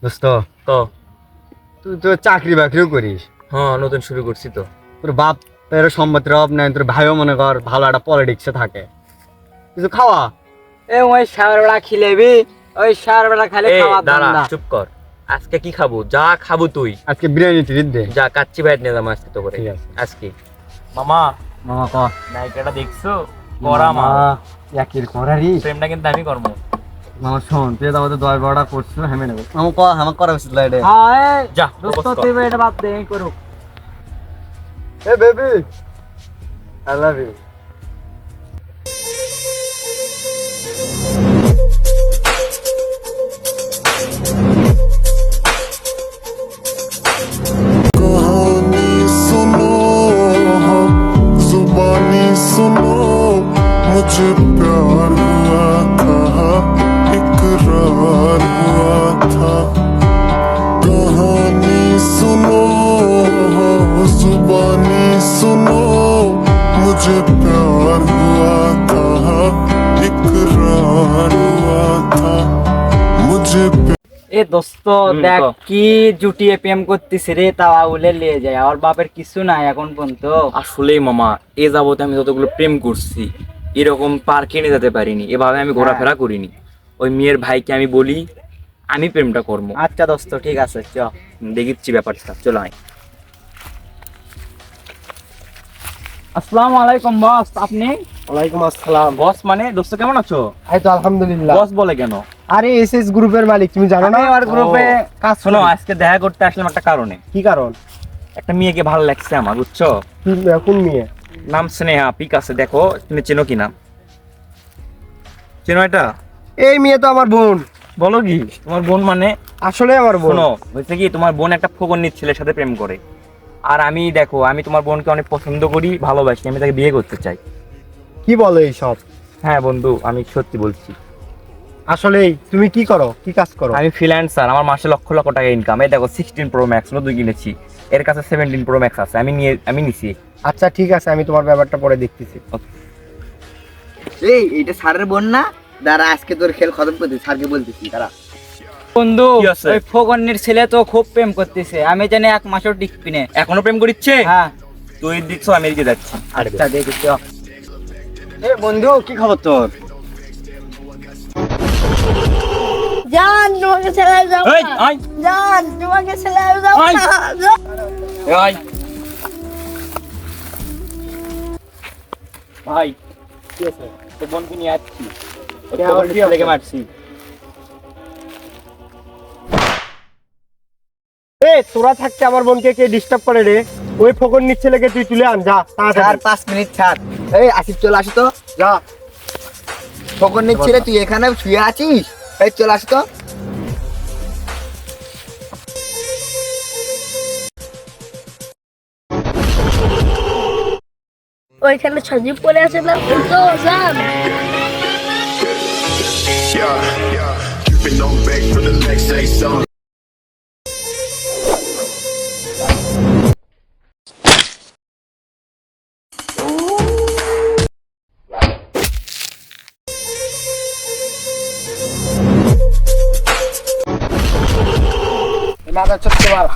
দোস্ত ক। তুই তো চাকরি বাকরিও করিস, হ্যাঁ, নতুন শুরু করছি তো। তোর বাপের সম্মতির অভাব নাই, তোর ভাইও মনে কর ভালো একটা পলিটিক্সে থাকে, কিছু খাওয়া। ওই সার বেলা খিলেবি, ওই সার বেলা খালে এই খাওয়া দাঁড়া, ধান্দা। চুপ কর। আজকে কি খাবো? যা খাবো তুই। আজকে বিরিয়ানি ট্রিট দে। যা কাচ্চি ভাইট নিয়ে যাবো আজকে তো করে। ঠিক আছে। আজকে মামা, মামা ক নায়িকাটা দেখছো? করা মা, একের করারি। প্রেমটা কিন্তু আমি করবো। মামা শোন, তুই তো আমাদের 10-12টা করছিস, হেমে নেবো। মামা ক আমার করা উচিত লাইডে। হ্যাঁ যা, দোস্ত প্রপোজ কর। তুই এটা বাদ দে, এই করুক। এ বেবি, আই লাভ ইউ। कहानी सुनो, जुबानी सुनो, मुझे प्यार हुआ था, इकरार हुआ था। कहानी सुनो, जुबानी सुनो, मुझे प्यार हुआ था, इकरार हुआ था, मुझे এ দোস্ত দেখ ক। কি জুটিয়ে প্রেম করতেছে রে, তা আউলে লিয়ে যায়। আর বাপের কিছু নাই এখন পর্যন্ত। আসলেই মামা, এ যাবতে আমি যতগুলো প্রেম করছি, এরকম পার্কে নিয়ে যেতে পারিনি, এভাবে আমি ঘোরাফেরা করিনি। ওই মেয়ের ভাইকে আমি বলি আমি প্রেমটা করবো। আচ্ছা দোস্ত ঠিক আছে, চ। দেখিচ্ছি ব্যাপারটা, চলো আয়। আসসালামু আলাইকুম বস, আপনি? ওয়ালাইকুম আসসালাম। বস মানে? দোস্ত কেমন আছো? এই তো আলহামদুলিল্লাহ। বস বলে কেন? আরে এসএস গ্রুপের মালিক, তুমি জানো না? আমি আমার গ্রুপে কাজ শোনো, করি। আজকে দেখা করতে আসলাম একটা কারণে। কি কারণ? একটা মেয়েকে ভালো লাগছে আমার, বুঝছো? কোন মেয়ে? নাম স্নেহা, পিক আছে দেখো, তুমি চেনো কি নাম? চেনো এটা? এই মেয়ে তো আমার বোন। বলো কি তোমার বোন মানে? আসলে আমার বোন। শোনো, হয়েছে কি, তোমার বোন একটা ফগন্নির ছেলের সাথে প্রেম করে। আর আমি দেখো, আমি তোমার বোনকে অনেক পছন্দ করি, ভালোবাসি, আমি তাকে বিয়ে করতে চাই। কি বলো এইসব? হ্যাঁ বন্ধু, আমি সত্যি বলছি। আসলে তুমি কি করো, কি কাজ করো? আমি ফ্রিল্যান্সার, আমার মাসে লক্ষ লক্ষ টাকা ইনকাম। এই দেখো 16 প্রো ম্যাক্স নতুন কিনেছি, এর কাছে 17 প্রো ম্যাক্স আছে, আমি নিছি। আচ্ছা ঠিক আছে, আমি তোমার ব্যাপারটা পরে দেখতেছি। এই এইটা স্যারের বোন না? দাঁড়া, আজকে তোর খেল খতম করতে স্যারকে বলতেছি, দাঁড়া। বন্ধু, কি আছে? ওই ফগন্নির ছেলে তো খুব প্রেম করতেছে, আমি জানি এক মাসও টিকবি না। এখনো প্রেম করিচ্ছে? হ্যাঁ তুই দিচ্ছ, আমি এদিকে যাচ্ছি। আচ্ছা দেখি চ। এ বন্ধু, কি খবর তোর? জান তোমাকে ছেড়ে যাব এই, না। আয়। জান তোমাকে ছেড়ে যাব আয়। না। ভাই, ভাই কি আছে? তো বোনকে নিয়ে আসছি, ওই ফগন্নির ছেলেকে মারছি। এ তোরা থাকতে আমার বোনকে কে ডিস্টার্ব করে রে? ওই ফকন্নির ছেলেকে তুই তুলে আন, যা স্যার তাড়াতাড়ি 5 মিনিট ছাড়। এই আসিফ চলে আসি তো। যা। ফকন্নির ছেলে, তুই এখানে শুয়ে আছিস? এই চলে আসি তো। ওইখানে সজীব পড়ে আছে না, ওই তো জান। keeping on back for the next say song. মাথা চটকে মার।